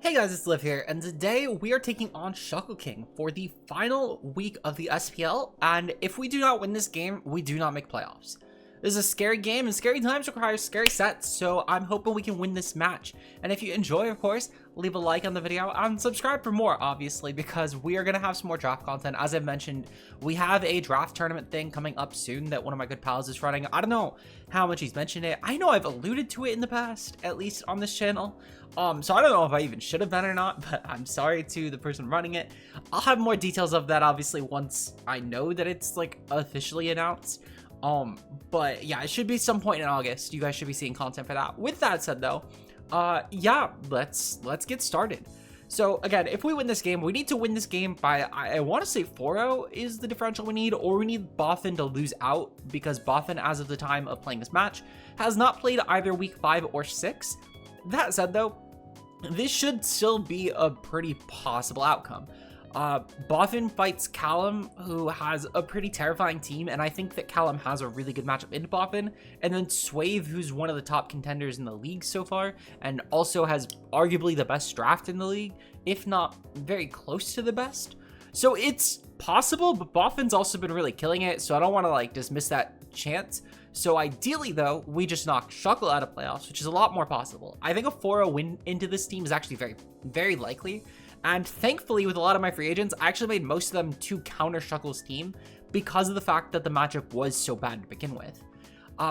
Hey guys, it's Liv here, and today we are taking on Shuckle King for the final week of the SPL, and if we do not win this game, we do not make playoffs. This is a scary game, and scary times require scary sets, so I'm hoping we can win this match. And if you enjoy, of course, leave a like on the video and subscribe for more, obviously, because we are going to have some more draft content. As I mentioned, we have a draft tournament thing coming up soon that one of my good pals is running. I don't know how much he's mentioned it. I know I've alluded to it in the past, at least on this channel. So I don't know if I even should have been or not, but I'm sorry to the person running it. I'll have more details of that, obviously, once I know that it's, like, officially announced. But yeah, it should be some point in August. You guys should be seeing content for that. With that said, though, yeah, let's get started. So again, if we win this game, we need to win this game by, I want to say 4-0 is the differential we need, or we need Bothan to lose out, because Bothan, as of the time of playing this match, has not played either week 5 or 6. That said, though, this should still be a pretty possible outcome. Bothan fights Callum, who has a pretty terrifying team, and I think that Callum has a really good matchup into Bothan, and then Swave, who's one of the top contenders in the league so far, and also has arguably the best draft in the league, if not very close to the best. So it's possible, but Bothan's also been really killing it, so I don't want to like dismiss that chance. So ideally, though, we just knock Shuckle out of playoffs, which is a lot more possible. I think a 4-0 win into this team is actually very, very likely. And thankfully, with a lot of my free agents, I actually made most of them to counter Shuckle's team because of the fact that the matchup was so bad to begin with.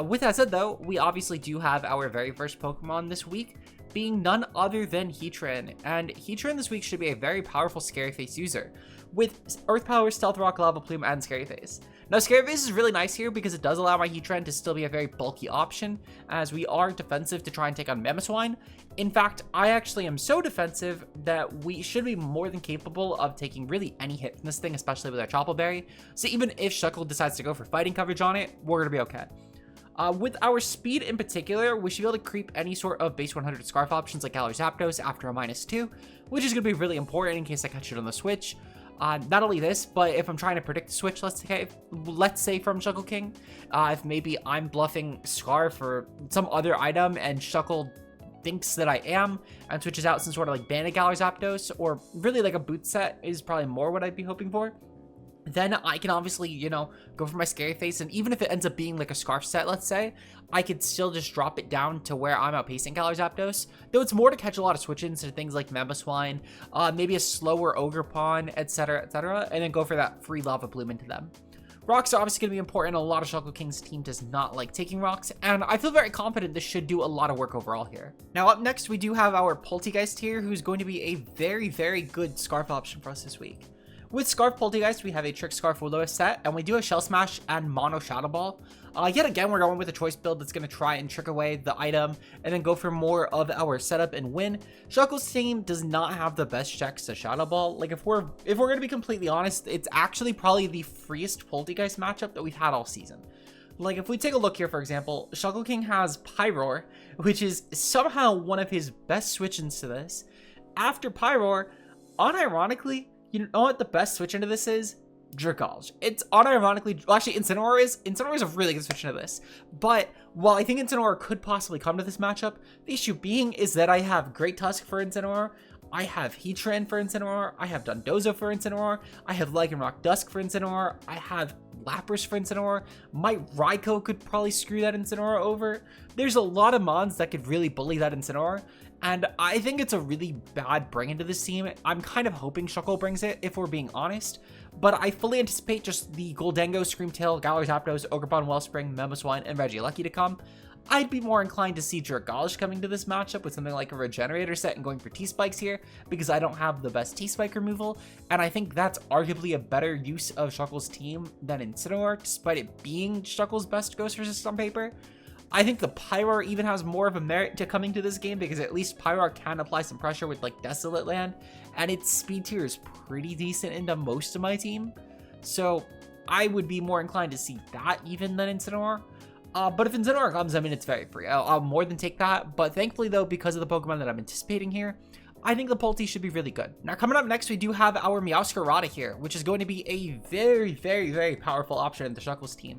With that said, though, we obviously do have our very first Pokemon this week, being none other than Heatran. And Heatran this week should be a very powerful Scary Face user, with Earth Power, Stealth Rock, Lava Plume, and Scary Face. Now, Scary Face is really nice here because it does allow my Heatran to still be a very bulky option, as we are defensive to try and take on Mamoswine. In fact, I actually am so defensive that we should be more than capable of taking really any hit from this thing, especially with our Chople Berry. So even if Shuckle decides to go for fighting coverage on it, we're going to be okay. With our speed in particular, we should be able to creep any sort of base 100 Scarf options like Galar Zapdos after a -2, which is going to be really important in case I catch it on the switch. Not only this, but if I'm trying to predict the switch, let's say from Shuckle King, if maybe I'm bluffing Scarf or some other item and Shuckle thinks that I am and switches out some sort of like Bandit Galar Zapdos, or really like a boot set is probably more what I'd be hoping for, then I can obviously, you know, go for my Scary Face, and even if it ends up being like a Scarf set, let's say, I could still just drop it down to where I'm outpacing Galar Zapdos, though it's more to catch a lot of switch-ins to things like Mamoswine, maybe a slower Ogre Pawn, etc., and then go for that free Lava Bloom into them. Rocks are obviously going to be important. A lot of Shuckle King's team does not like taking rocks, and I feel very confident this should do a lot of work overall here. Now, up next, we do have our Poltegeist here, who's going to be a very, very good Scarf option for us this week. With Scarf Poltegeist, we have a Trick Scarf Willow set, and we do a Shell Smash and Mono Shadow Ball. Yet again, we're going with a choice build that's going to try and trick away the item and then go for more of our setup and win. Shuckle's team does not have the best checks to Shadow Ball. Like, if we're going to be completely honest, it's actually probably the freest Poltegeist matchup that we've had all season. Like, if we take a look here, for example, Shuckle King has Pyroar, which is somehow one of his best switch-ins to this. After Pyroar, unironically, you know what the best switch into this is? Dragalge. It's unironically, well, actually, Incineroar is a really good switch into this. But while I think Incineroar could possibly come to this matchup, the issue being is that I have Great Tusk for Incineroar, I have Heatran for Incineroar, I have Dondozo for Incineroar, I have Lycanroc Dusk for Incineroar, I have Lapras for Incineroar. My Raikou could probably screw that Incineroar over. There's a lot of mons that could really bully that Incineroar, and I think it's a really bad bring into this team. I'm kind of hoping Shuckle brings it, if we're being honest, but I fully anticipate just the Goldengo, Screamtail, Galar Zapdos, Ogerpon, Wellspring, Mamoswine, and Regieleki to come. I'd be more inclined to see Dragalge coming to this matchup with something like a Regenerator set and going for T-Spikes here, because I don't have the best T-Spike removal, and I think that's arguably a better use of Shuckle's team than Incineroar, despite it being Shuckle's best Ghost Resist on paper. I think the Pyroar even has more of a merit to coming to this game, because at least Pyroar can apply some pressure with like Desolate Land, and its speed tier is pretty decent into most of my team, so I would be more inclined to see that even than Incineroar. But if Incineroar comes, I mean, it's very free. I'll more than take that. But thankfully, though, because of the Pokemon that I'm anticipating here, I think the Polti should be really good. Now, coming up next, we do have our Meowscarada here, which is going to be a very, very, very powerful option in the Shuckle's team.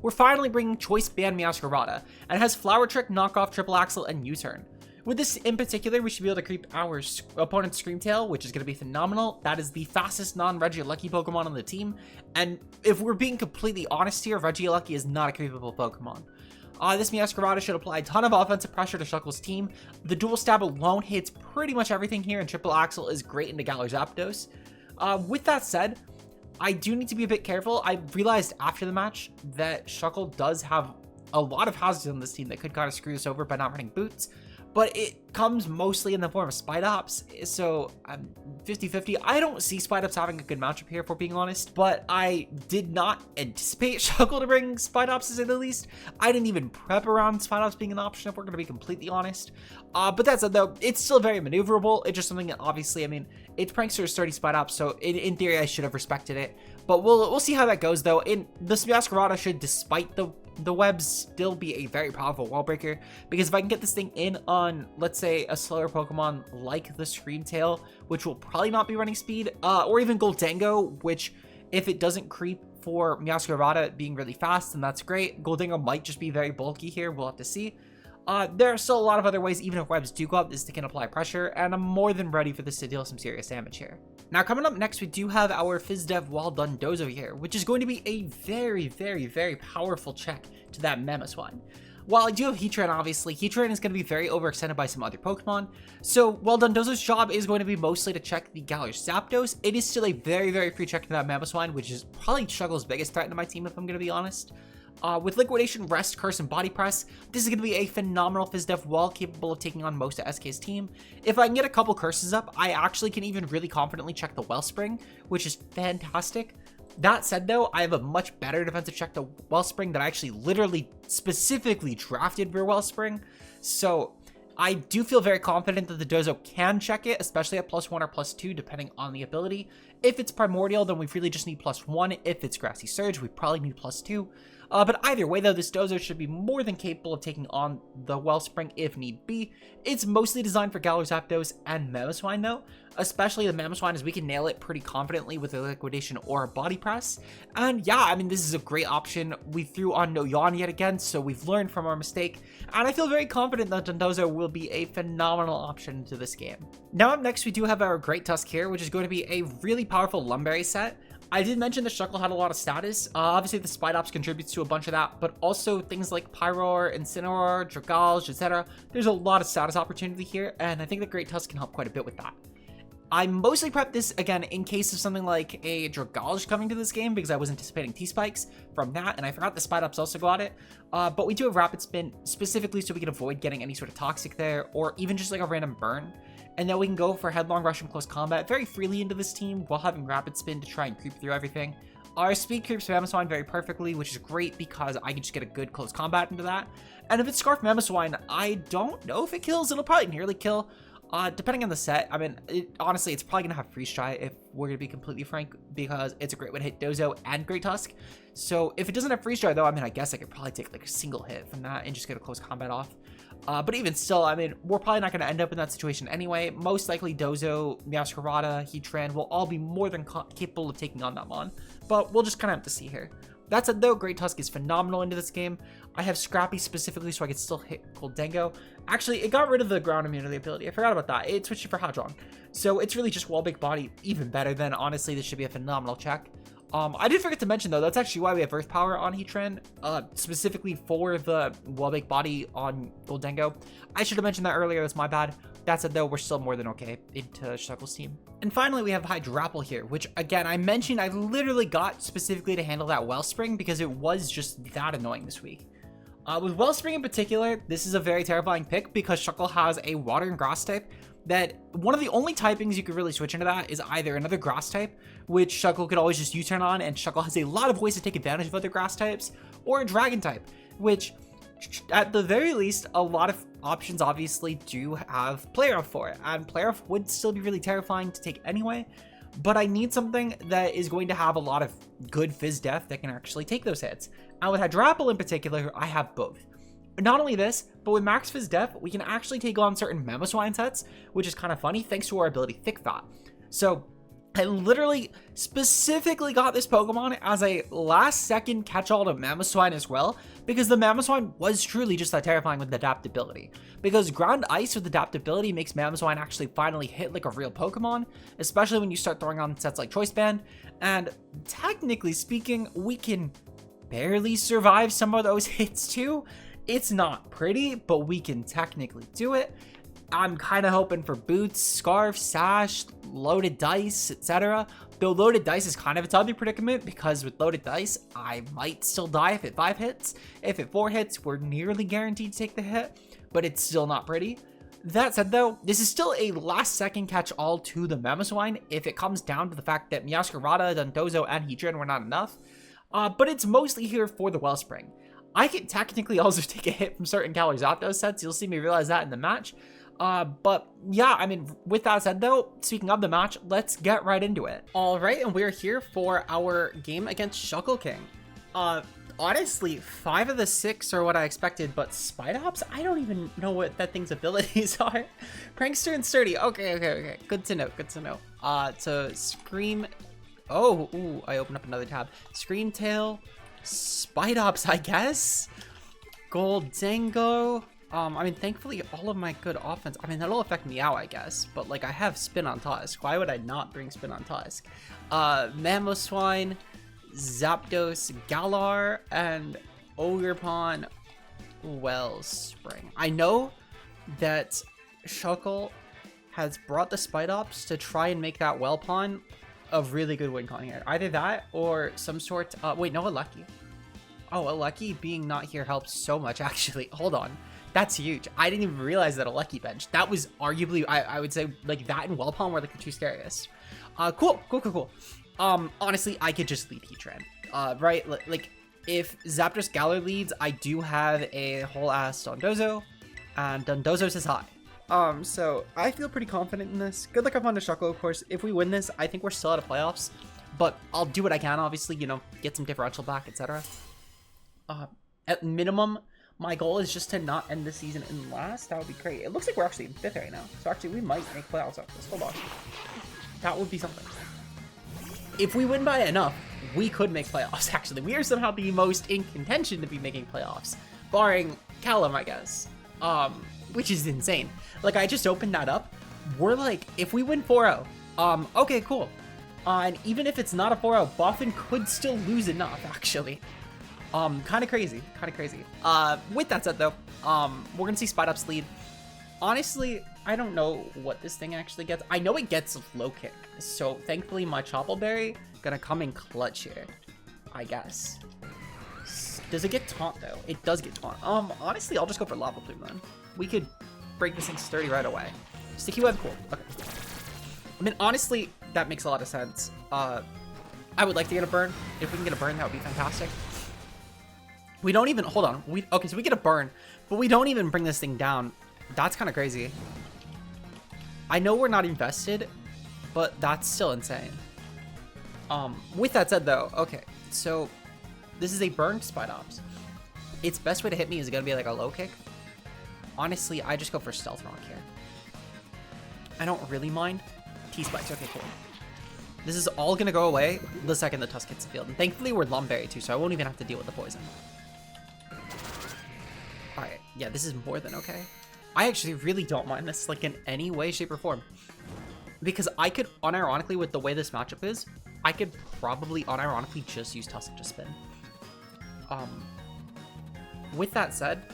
We're finally bringing Choice Band Meowscarada, and it has Flower Trick, Knockoff, Triple Axle, and U-Turn. With this in particular, we should be able to creep our opponent's Screamtail, which is going to be phenomenal. That is the fastest non-Regieleki Pokemon on the team. And if we're being completely honest here, Regieleki is not a creepable Pokemon. This Meowscarada should apply a ton of offensive pressure to Shuckle's team. The dual stab alone hits pretty much everything here, and Triple Axle is great into Galar Zapdos. With that said, I do need to be a bit careful. I realized after the match that Shuckle does have a lot of hazards on this team that could kind of screw us over by not running boots, but it comes mostly in the form of Spidops, so I'm 50-50. I don't see Spidops having a good matchup here, if we're being honest, but I did not anticipate Shuckle to bring Spidops, to say the least. I didn't even prep around Spidops being an option, if we're going to be completely honest. But that said, though, it's still very maneuverable. It's just something that, obviously, I mean, it's Prankster's sturdy Spidops, so in theory, I should have respected it. But we'll see how that goes, though. This Meowscarada should, despite the webs, still be a very powerful wall breaker, because if I can get this thing in on, let's say, a slower Pokemon like the Screamtail, which will probably not be running speed, or even Goldango, which if it doesn't creep for Meowscarada being really fast, then that's great. Goldango might just be very bulky here. We'll have to see. There are still a lot of other ways, even if webs do go up, this can apply pressure, and I'm more than ready for this to deal some serious damage here. Now, coming up next, we do have our FizzDev Well Done Dozo here, which is going to be a very, very, very powerful check to that Mamoswine. While I do have Heatran, obviously, Heatran is going to be very overextended by some other Pokemon, so Well Done Dozo's job is going to be mostly to check the Galar Zapdos. It is still a very, very free check to that Mamoswine, which is probably Shuckle's biggest threat to my team, if I'm going to be honest. With Liquidation, Rest, Curse, and Body Press, this is going to be a phenomenal FizzDev Wall capable of taking on most of SK's team. If I can get a couple curses up, I actually can even really confidently check the Wellspring, which is fantastic. That said, though, I have a much better defensive check to Wellspring that I actually literally specifically drafted for Wellspring. So I do feel very confident that the Dozo can check it, especially at +1 or +2, depending on the ability. If it's Primordial, then we really just need +1. If it's Grassy Surge, we probably need +2. But either way, though, this Dozo should be more than capable of taking on the Wellspring if need be. It's mostly designed for Galar Zapdos and Mamoswine, though. Especially the Mamoswine, as we can nail it pretty confidently with a Liquidation or a Body Press. And yeah, I mean, this is a great option. We threw on No Yawn yet again, so we've learned from our mistake. And I feel very confident that Dondozo will be a phenomenal option to this game. Now up next, we do have our Great Tusk here, which is going to be a really powerful Lumberry set. I did mention the Shuckle had a lot of status. Obviously, the Spidops contributes to a bunch of that, but also things like Pyroar, Incineroar, Dragalge, etc. There's a lot of status opportunity here, and I think the Great Tusk can help quite a bit with that. I mostly prepped this, again, in case of something like a Dragalge coming to this game, because I was anticipating T-Spikes from that, and I forgot the Spidops also got it. But we do have Rapid Spin, specifically so we can avoid getting any sort of Toxic there, or even just like a random burn. And then we can go for Headlong Rush and Close Combat very freely into this team, while having Rapid Spin to try and creep through everything. Our Speed creeps Mamoswine very perfectly, which is great because I can just get a good Close Combat into that. And if it's Scarf Mamoswine, I don't know if it kills. It'll probably nearly kill. Depending on the set, I mean, honestly, it's probably going to have Freeze Dry if we're going to be completely frank, because it's a great way to hit Dozo and Great Tusk. So if it doesn't have Freeze Dry, though, I mean, I guess I could probably take like a single hit from that and just get a Close Combat off. But even still, I mean, we're probably not going to end up in that situation anyway. Most likely Dozo, Meowscarada, Heatran will all be more than capable of taking on that Mon, but we'll just kind of have to see here. That said, though, Great Tusk is phenomenal into this game. I have Scrappy specifically so I could still hit Goldango. Actually, it got rid of the ground immunity ability. I forgot about that. It switched it for Heatran. So it's really just Wall Big Body, even better than, honestly, this should be a phenomenal check. I did forget to mention, though, that's actually why we have Earth Power on Heatran, specifically for the Wall Big Body on Goldango. I should have mentioned that earlier. That's my bad. That said, though, we're still more than okay into Shuckle's team. And finally, we have Hydrapple here, which, again, I mentioned I literally got specifically to handle that Wellspring because it was just that annoying this week. With Wellspring in particular, this is a very terrifying pick because Shuckle has a Water and Grass type that one of the only typings you could really switch into that is either another Grass type, which Shuckle could always just U-turn on, and Shuckle has a lot of ways to take advantage of other Grass types, or a Dragon type, which at the very least, a lot of options obviously do have Play Rough for it, and Play Rough would still be really terrifying to take anyway, but I need something that is going to have a lot of good Fizz Def that can actually take those hits. And with Hydrapple in particular, I have both. Not only this, but with Max Fizz Def, we can actually take on certain Mamoswine sets, which is kind of funny thanks to our ability Thick Fat. So I literally specifically got this Pokemon as a last second catch-all to Mamoswine as well, because the Mamoswine was truly just that terrifying with adaptability. Because Ground Ice with adaptability makes Mamoswine actually finally hit like a real Pokemon, especially when you start throwing on sets like Choice Band. And technically speaking, we can barely survive some of those hits too. It's not pretty, but we can technically do it. I'm kind of hoping for Boots, Scarf, Sash, Loaded Dice, etc. Though Loaded Dice is kind of a tough predicament, because with Loaded Dice, I might still die if it 5 hits. If it 4 hits, we're nearly guaranteed to take the hit, but it's still not pretty. That said though, this is still a last second catch all to the Mamoswine if it comes down to the fact that Meowscarada, Dondozo, and Heatran were not enough. But it's mostly here for the Wellspring. I can technically also take a hit from certain Galar Zapdos sets. You'll see me realize that in the match. But yeah, I mean, with that said though, speaking of the match, let's get right into it. All right, and we're here for our game against Shuckle King. Honestly, 5 of the 6 are what I expected, but Spidops, I don't even know what that thing's abilities are. Prankster and Sturdy, okay. Good to know. So Scream, ooh, I opened up another tab. Scream Tail, Spidops, I guess. Goldango. I mean, thankfully, all of my good offense, I mean, that'll affect Meow, I guess, but, like, I have Spin on Tusk. Why would I not bring Spin on Tusk? Mamoswine, Zapdos, Galar, and Ogerpon, Wellspring. I know that Shuckle has brought the Spidops to try and make that Wellpon a really good win con here. Either that, or some sort, wait, no, Alecki. Oh, Alecki being not here helps so much, actually. Hold on. That's huge. I didn't even realize that Alecki bench. That was arguably, I would say, like, that and Wellpon were like the 2 scariest. Cool. Honestly, I could just lead Heatran. Right? Like, if Zapdos Galar leads, I do have a whole ass Dondozo, and Dondozo says hi. So I feel pretty confident in this. Good luck up on the Shuckle, of course. If we win this, I think we're still out of playoffs, but I'll do what I can, obviously, you know, get some differential back, etc. At minimum, my goal is just to not end the season in last. That would be great. It looks like we're actually in 5th right now. So actually, we might make playoffs out of this. Hold on. That would be something. If we win by enough, we could make playoffs, actually. We are somehow the most in contention to be making playoffs. Barring Callum, I guess. Which is insane. Like, I just opened that up. We're like, if we win 4-0, okay, cool. And even if it's not a 4-0, Boffin could still lose enough, actually. Kind of crazy. With that said though, we're gonna see Spidops lead. Honestly, I don't know what this thing actually gets. I know it gets low kick, so thankfully my Choppleberry gonna come in clutch here, I guess. Does it get taunt though? It does get taunt. Honestly, I'll just go for Lava Plume then. We could break this thing sturdy right away. Sticky Web, cool. Okay. I mean, honestly, that makes a lot of sense. I would like to get a burn. If we can get a burn, that would be fantastic. We don't even, hold on. Okay, so we get a burn, but we don't even bring this thing down. That's kind of crazy. I know we're not invested, but that's still insane. With that said though, okay, so this is a burned Spidops. Its best way to hit me is gonna be like a low kick. Honestly, I just go for Stealth Rock here. I don't really mind. T-Spikes, okay, cool. This is all gonna go away the second the Tusk hits the field. And thankfully we're Lumberry too, so I won't even have to deal with the poison. Alright, yeah, this is more than okay. I actually really don't mind this, like, in any way, shape, or form. Because I could, unironically, with the way this matchup is, I could probably, unironically, just use Tusk to spin. With that said,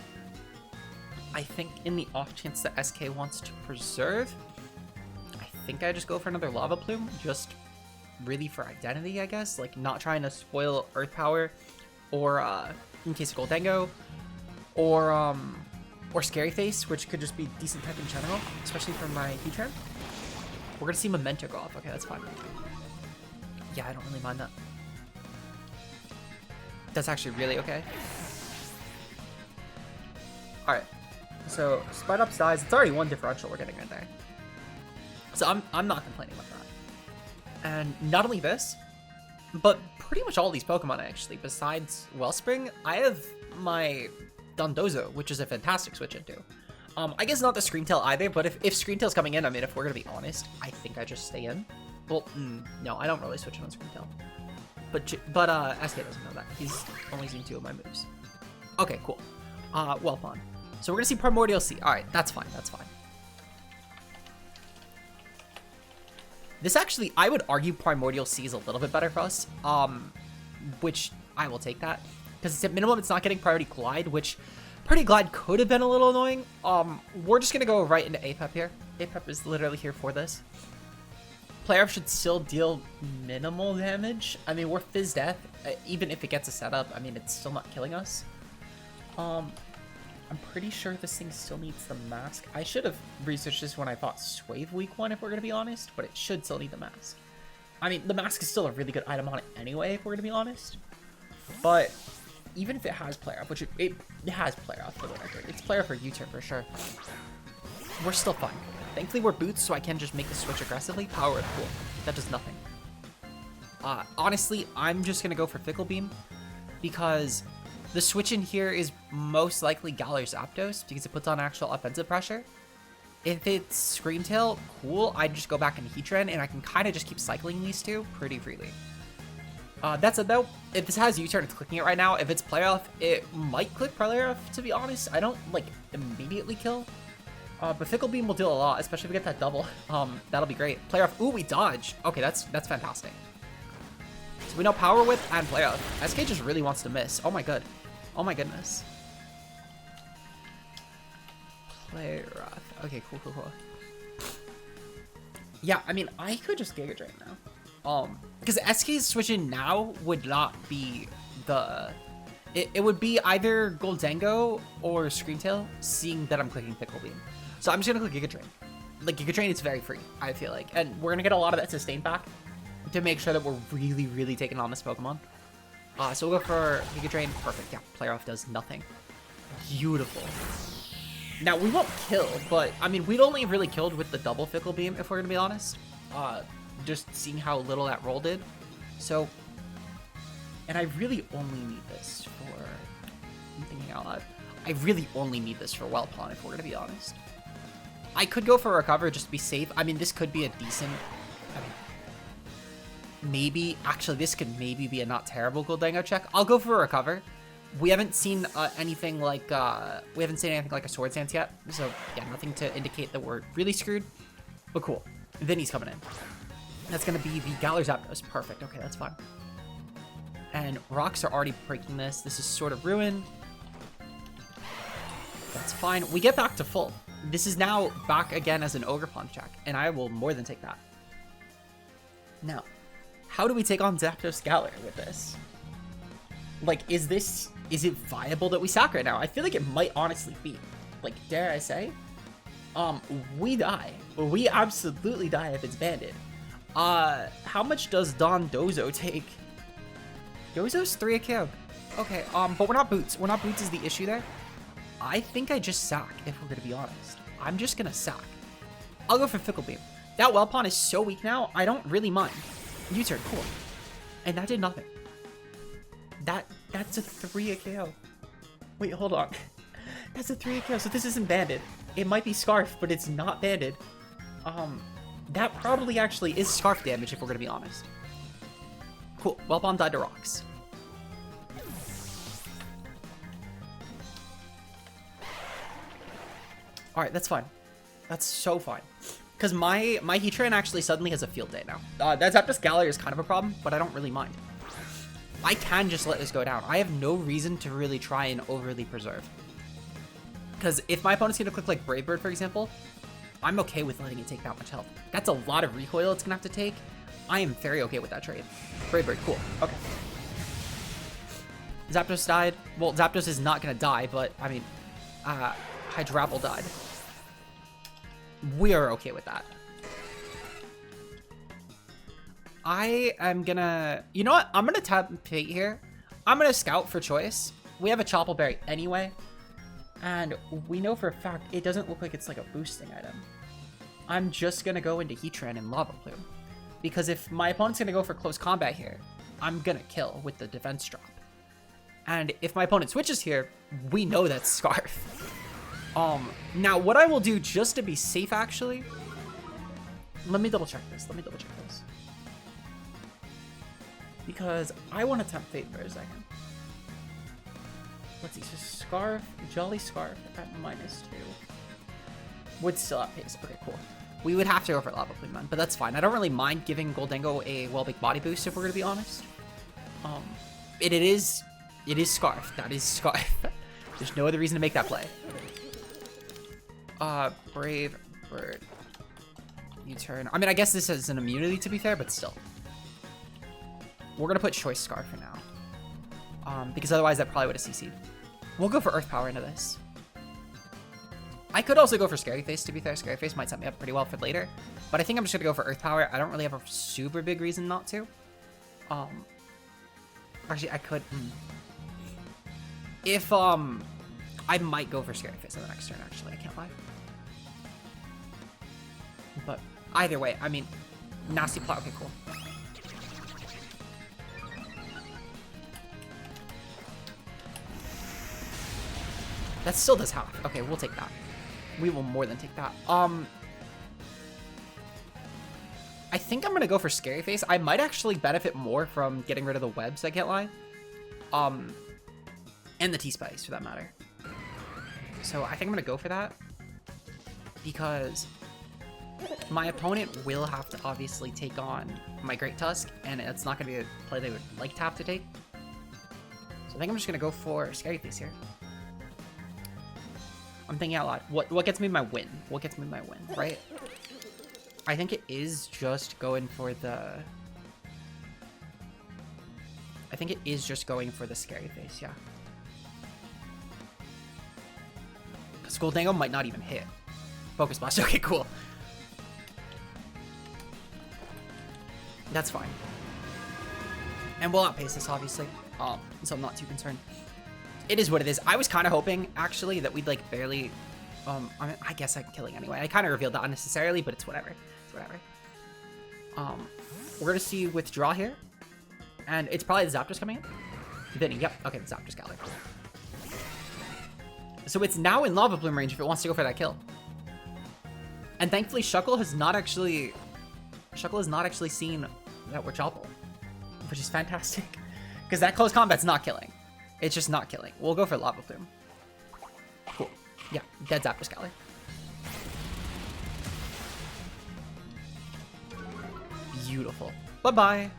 I think in the off chance that SK wants to preserve, I think I just go for another Lava Plume, just really for identity, I guess. Like, not trying to spoil Earth Power, or, in case of Goldango, or Scary Face, which could just be decent tech in general, especially for my Heatran. We're gonna see Memento go off. Okay, that's fine. Yeah, I don't really mind that. That's actually really okay. Alright, so Spidops dies. It's already 1 differential we're getting right there. So I'm not complaining about that. And not only this, but pretty much all these Pokemon actually, besides Wellspring, I have my Dondozo, which is a fantastic switch into. I guess not the Scream Tail either, but if Scream Tail's coming in, I mean, if we're gonna be honest, I think I just stay in. Well, no, I don't really switch on Screamtail. But SK doesn't know that. He's only seen 2 of my moves. Okay, cool. Well fun. So we're gonna see Primordial Sea. Alright, that's fine, that's fine. This actually, I would argue Primordial Sea is a little bit better for us. Which I will take that. Because it's at minimum, it's not getting Priority Glide, which Priority Glide could have been a little annoying. We're just gonna go right into APEP here. APEP is literally here for this. Player should still deal minimal damage. I mean, we're Fizz Death. Even if it gets a setup, I mean, it's still not killing us. I'm pretty sure this thing still needs the mask. I should have researched this when I fought Swave week 1, if we're going to be honest, but it should still need the mask. I mean, the mask is still a really good item on it anyway, if we're going to be honest. But even if it has player up, which it has player up for the record. It's player for U-turn for sure. We're still fine. Thankfully, we're boots, so I can just make the switch aggressively. Power Whip, cool. That does nothing. Honestly, I'm just going to go for Fickle Beam because the switch in here is most likely Galar Zapdos because it puts on actual offensive pressure. If it's Screamtail, cool. I just go back into Heatran and I can kind of just keep cycling these two pretty freely. That's it though. If this has U-turn, it's clicking it right now. If it's player off, it might click player off, to be honest. I don't like immediately kill. But Fickle Beam will deal a lot, especially if we get that double. That'll be great. Player off. Ooh, we dodge. Okay, that's fantastic. So we know Power Whip and player off. SK just really wants to miss. Oh my god. Oh my goodness. Player off. Okay, cool. Yeah, I mean, I could just Giga Drain now. Because SK's switching now would not be the... It would be either Goldango or Screamtail, seeing that I'm clicking Fickle Beam. So I'm just going to click Giga Drain. Like, Giga Drain is very free, I feel like. And we're going to get a lot of that sustain back to make sure that we're really, really taking on this Pokemon. So we'll go for Giga Drain. Perfect. Yeah, player off does nothing. Beautiful. Now, we won't kill, but, I mean, we'd only really killed with the double Fickle Beam, if we're going to be honest. Just seeing how little that roll did. So, and I really only need this for... I'm thinking out loud. I really only need this for Whelpon, if we're going to be honest. I could go for Recover just to be safe. I mean, this could be a decent... I mean, maybe... Actually, this could maybe be a not terrible Goldango check. I'll go for Recover. We haven't seen anything like... we haven't seen anything like a Swords Dance yet. So, yeah, nothing to indicate that we're really screwed. But cool. Vinny's coming in. That's going to be the Galar Zapdos. Perfect. Okay, that's fine. And rocks are already breaking this. This is sort of ruined. That's fine. We get back to full. This is now back again as an Ogerpon check, and I will more than take that. Now, how do we take on Zapdos Galar with this? Like, is it viable that we sack right now? I feel like it might honestly be. Like, dare I say? We die. We absolutely die if it's banded. How much does Don Dozo take? Dozo's 3 KO. Okay, but we're not boots. We're not boots is the issue there. I think I just sack, if we're gonna be honest. I'm just gonna sack. I'll go for Fickle Beam. That Whelpon is so weak now, I don't really mind. U-turn, cool. And that did nothing. That's a 3 KO. Wait, hold on. That's a 3 KO, so this isn't banded. It might be Scarf, but it's not banded. That probably actually is Scarf damage, if we're gonna be honest. Cool, Whelpon died to rocks. Alright, that's fine. That's so fine. Because my Heatran actually suddenly has a field day now. That Zapdos Galar is kind of a problem, but I don't really mind. I can just let this go down. I have no reason to really try and overly preserve. Because if my opponent's going to click like Brave Bird, for example, I'm okay with letting it take that much health. That's a lot of recoil it's going to have to take. I am very okay with that trade. Brave Bird, cool. Okay. Zapdos died. Well, Zapdos is not going to die, but, I mean, Hydrapple died. We are okay with that. I am gonna... You know what? I'm gonna tap Fate here. I'm gonna Scout for choice. We have a Chople Berry anyway. And we know for a fact it doesn't look like it's like a boosting item. I'm just gonna go into Heatran and Lava Plume. Because if my opponent's gonna go for close combat here, I'm gonna kill with the defense drop. And if my opponent switches here, we know that's Scarf. Now what I will do just to be safe actually Let me double check this. Because I want to tempt fate for a second. Let's see, so Scarf, Jolly Scarf at -2. Would still outpace. Okay, cool. We would have to go for Lava Plume then, but that's fine. I don't really mind giving Goldengo a well-baked body boost if we're gonna be honest. It is Scarf. That is Scarf. There's no other reason to make that play. Brave Bird. U-turn. I mean, I guess this is an immunity to be fair, but still. We're gonna put Choice Scarf for now. Because otherwise that probably would have CC'd. We'll go for Earth Power into this. I could also go for Scary Face, to be fair. Scary Face might set me up pretty well for later. But I think I'm just gonna go for Earth Power. I don't really have a super big reason not to. Actually, I could... If, I might go for Scary Face on the next turn, actually. I can't lie. But either way, I mean, Nasty Plot. Okay, cool. That still does half. Okay, we'll take that. We will more than take that. I think I'm gonna go for Scary Face. I might actually benefit more from getting rid of the webs, I can't lie. And the T-Spice, for that matter. So I think I'm gonna go for that. Because my opponent will have to obviously take on my Great Tusk, and it's not gonna be a play they would like to have to take. So I think I'm just gonna go for Scary Face here. I'm thinking out loud. What gets me my win? What gets me my win, right? I think it is just going for the... I think it is just going for the Scary Face, yeah. Because Goldango might not even hit. Focus Blast, okay, cool. That's fine. And we'll outpace this, obviously. So I'm not too concerned. It is what it is. I was kind of hoping, actually, that we'd, like, barely... I mean, I guess I'm killing anyway. I kind of revealed that unnecessarily, but it's whatever. It's whatever. We're going to see Withdraw here. And it's probably the Zapdos coming in. Then, yep. Okay, the Zapdos got it. So it's now in Lava Plume range if it wants to go for that kill. And thankfully, Shuckle has not actually seen that we're Choppable, which is fantastic. Because that close combat's not killing. It's just not killing. We'll go for Lava Plume. Cool. Yeah, dead Zapdos Galar. Beautiful. Bye-bye.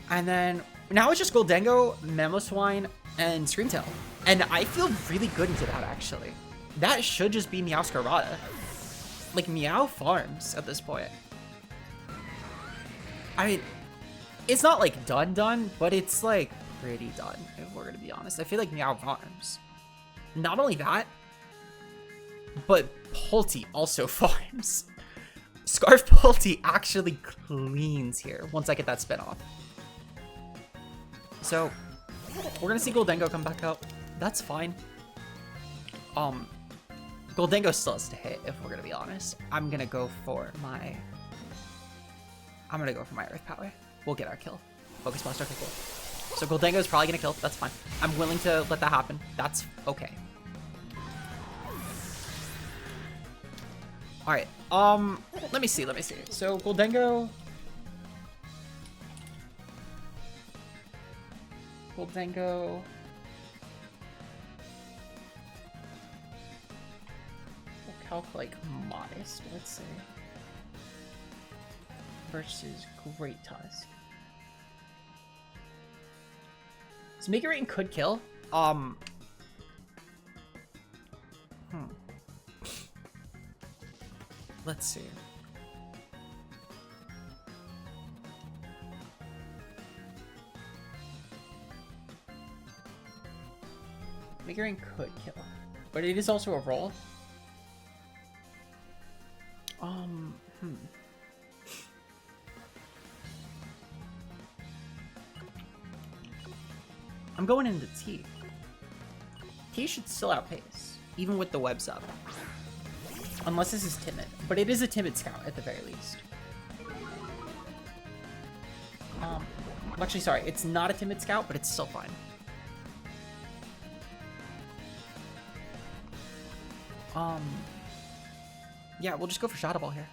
And then now it's just Goldango, Mamoswine, and Screamtail. And I feel really good into that, actually. That should just be Meowscarada. Like, Meow farms at this point. I mean, it's not, like, done, but it's, like, pretty done, if we're gonna be honest. I feel like Meow farms. Not only that, but Pulte also farms. Scarf Pulte actually cleans here once I get that spin off. So, we're gonna see Goldango come back up. That's fine. Goldango still has to hit, if we're gonna be honest. I'm gonna go for my Earth Power. We'll get our kill. Focus Blast, okay, cool. So Goldango is probably gonna kill. That's fine. I'm willing to let that happen. That's okay. All right. Let me see. So Goldango. We'll calculate Modest, let's say. Versus Great Tusk. So Mega Rain could kill. Let's see. Mega Rain could kill, but it is also a roll. I'm going into T. T should still outpace, even with the webs up. Unless this is timid, but it is a timid scout at the very least. Actually, sorry, it's not a timid scout, but it's still fine. Yeah, we'll just go for Shadow Ball here.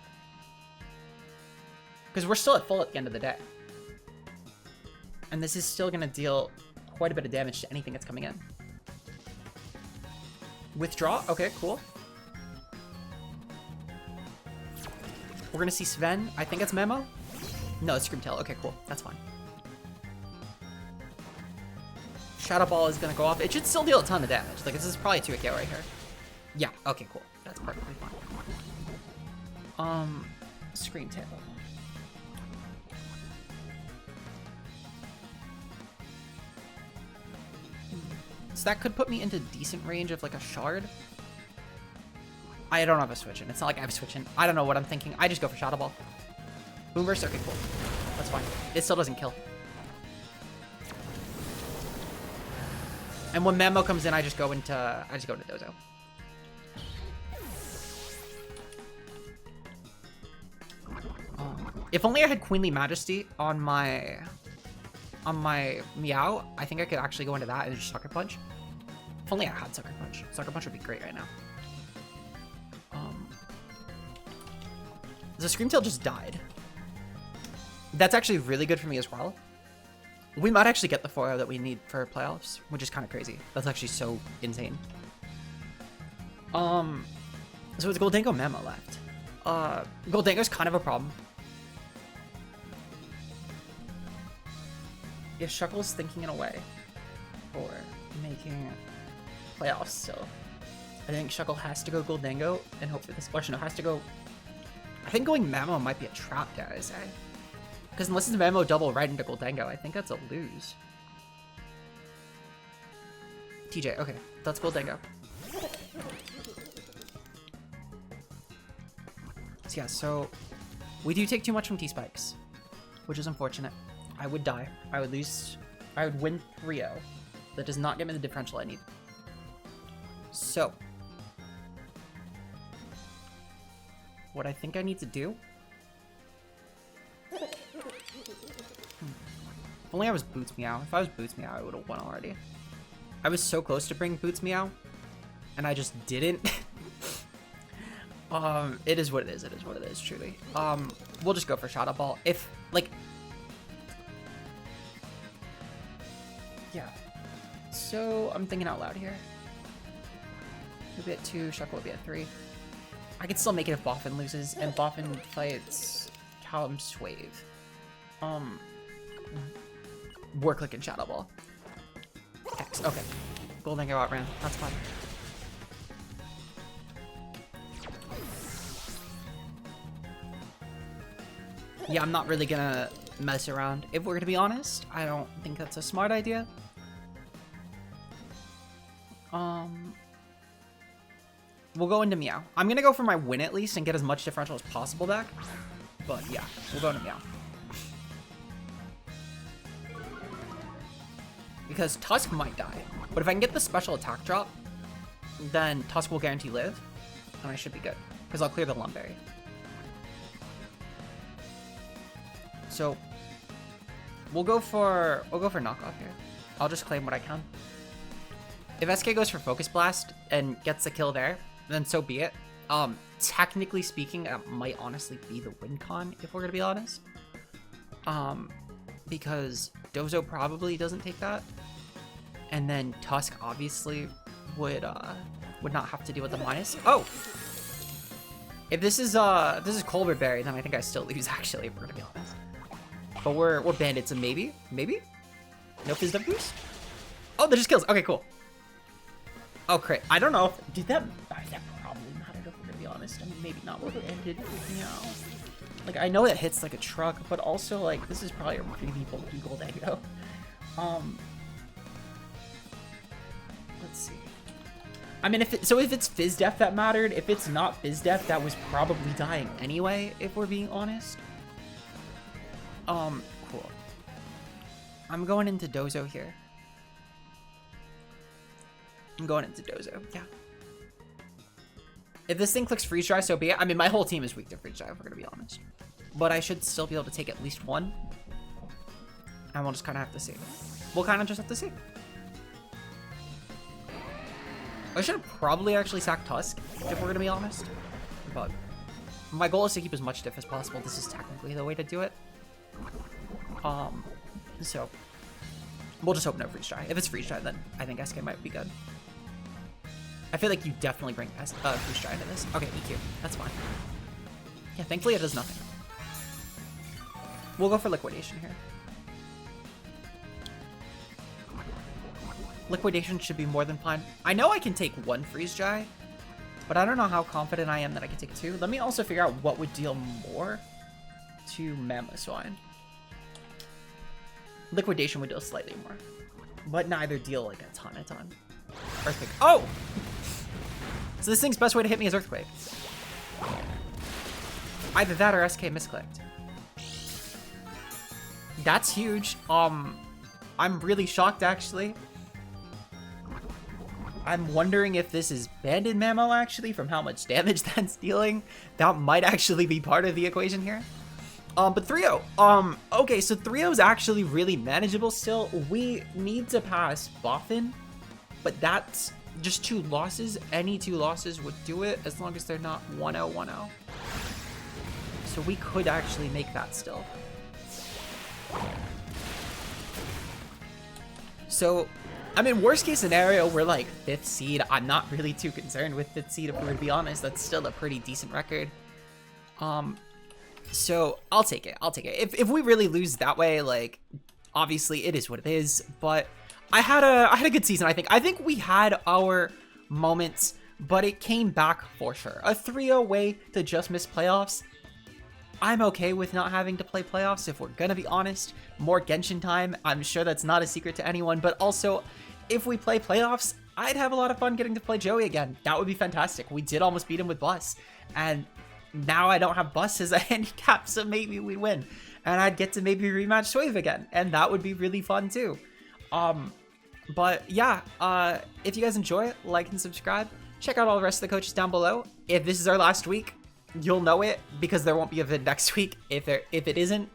Because we're still at full at the end of the day. And this is still going to deal quite a bit of damage to anything that's coming in. Withdraw. Okay, cool. We're going to see Sven. I think it's Memo. No, it's Screamtail. Okay, cool. That's fine. Shadow Ball is going to go off. It should still deal a ton of damage. Like, this is probably 2 KO right here. Yeah, okay, cool. That's perfectly fine. Screamtail. So that could put me into decent range of like a shard. I don't have a switch in. It's not like I have a switch in. I don't know what I'm thinking. I just go for Shadow Ball. Boom Burst. Okay, cool. That's fine. It still doesn't kill. And when Memo comes in, I just go into Dozo. If only I had Queenly Majesty on my Meow, I think I could actually go into that and just Sucker Punch. If only I had Sucker Punch. Sucker Punch would be great right now. The Screamtail just died. That's actually really good for me as well. We might actually get the 4-0 that we need for playoffs, which is kind of crazy. That's actually so insane. So it's Goldango Memo left. Goldango's kind of a problem. If Shuckle's thinking in a way for making playoffs still, I think Shuckle has to go Goldango and hope for this question. It has to go. I think going Memo might be a trap, guys. Because unless it's Memo double right into Goldango, I think that's a lose. TJ, okay, that's Goldango. So yeah, so we do take too much from T-Spikes, which is unfortunate. I would die. I would lose. I would win 3-0. That does not get me the differential I need. So, what I think I need to do... If only I was Boots Meow. If I was Boots Meow, I would have won already. I was so close to bring Boots Meow, and I just didn't. It is what it is. It is what it is, truly. We'll just go for Shadow Ball. If, like... Yeah. So, I'm thinking out loud here. Maybe at 2, Shuckle would be at 3. I could still make it if Boffin loses, and Boffin fights Callum Swave. Work like in Shadow Ball. X. Okay. Goldango outran. That's fine. Yeah, I'm not really gonna mess around. If we're gonna be honest, I don't think that's a smart idea. We'll go into Meow. I'm gonna go for my win at least and get as much differential as possible back. But yeah, we'll go into Meow. Because Tusk might die. But if I can get the special attack drop, then Tusk will guarantee live. And I should be good. Because I'll clear the Lumberry. So we'll go for knockoff here. I'll just claim what I can. If SK goes for Focus Blast and gets the kill there, then so be it. Technically speaking, that might honestly be the win con, if we're gonna be honest. Because Dozo probably doesn't take that. And then Tusk obviously would not have to deal with the minus. Oh! If this is Colbert Berry, then I think I still lose actually, if we're gonna be honest. But we're bandits, and maybe? No Fizz Duck boost? Oh, that just kills. Okay, cool. Oh, crit. I don't know. Did that probably mattered, if we're gonna be honest. I mean, maybe not what it ended with Meow. Like, I know that hits like a truck, but also, like, this is probably a really bulky Goldango. Let's see. I mean, if it's Fizz Def that mattered, if it's not Fizz Def, that was probably dying anyway, if we're being honest. Cool. I'm going into Dozo here. Yeah. If this thing clicks Freeze Dry, so be it. I mean, my whole team is weak to Freeze Dry, if we're gonna be honest. But I should still be able to take at least one. And we'll just kind of have to see. We'll kind of just have to see. I should have probably actually sacked Tusk, if we're gonna be honest. But my goal is to keep as much diff as possible. This is technically the way to do it. So we'll just hope no freeze dry. If it's freeze dry, then I think SK might be good. I feel like you definitely bring freeze dry into this. Okay, EQ. That's fine. Yeah, thankfully it does nothing. We'll go for liquidation here. Liquidation should be more than fine. I know I can take 1 freeze dry, but I don't know how confident I am that I can take 2. Let me also figure out what would deal more to Mamoswine. Liquidation would deal slightly more, but neither deal like a ton. Earthquake. Oh! So this thing's best way to hit me is Earthquake. Either that or SK misclicked. That's huge. I'm really shocked actually. I'm wondering if this is Banded Mammo actually from how much damage that's dealing. That might actually be part of the equation here. But 3-0. Okay, so 3-0 is actually really manageable still. We need to pass Boffin, but that's just 2 losses. Any 2 losses would do it as long as they're not 1-0, 1-0. So we could actually make that still. So, I mean, worst case scenario, we're like 5th seed. I'm not really too concerned with 5th seed, if we were to be honest. That's still a pretty decent record. So I'll take it. If we really lose that way, like, obviously it is what it is, but I had a good season, I think. I think we had our moments, but it came back for sure. A 3-0 way to just miss playoffs. I'm okay with not having to play playoffs, if we're gonna be honest. More Genshin time, I'm sure that's not a secret to anyone, but also, if we play playoffs, I'd have a lot of fun getting to play Joey again. That would be fantastic. We did almost beat him with Bus, and now I don't have Bus as a handicap, so maybe we win. And I'd get to maybe rematch Swave again, and that would be really fun too. But yeah, if you guys enjoy it, like and subscribe. Check out all the rest of the coaches down below. If this is our last week, you'll know it because there won't be a vid next week. If it isn't,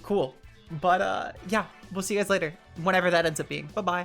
cool. But yeah, we'll see you guys later, whenever that ends up being. Bye-bye.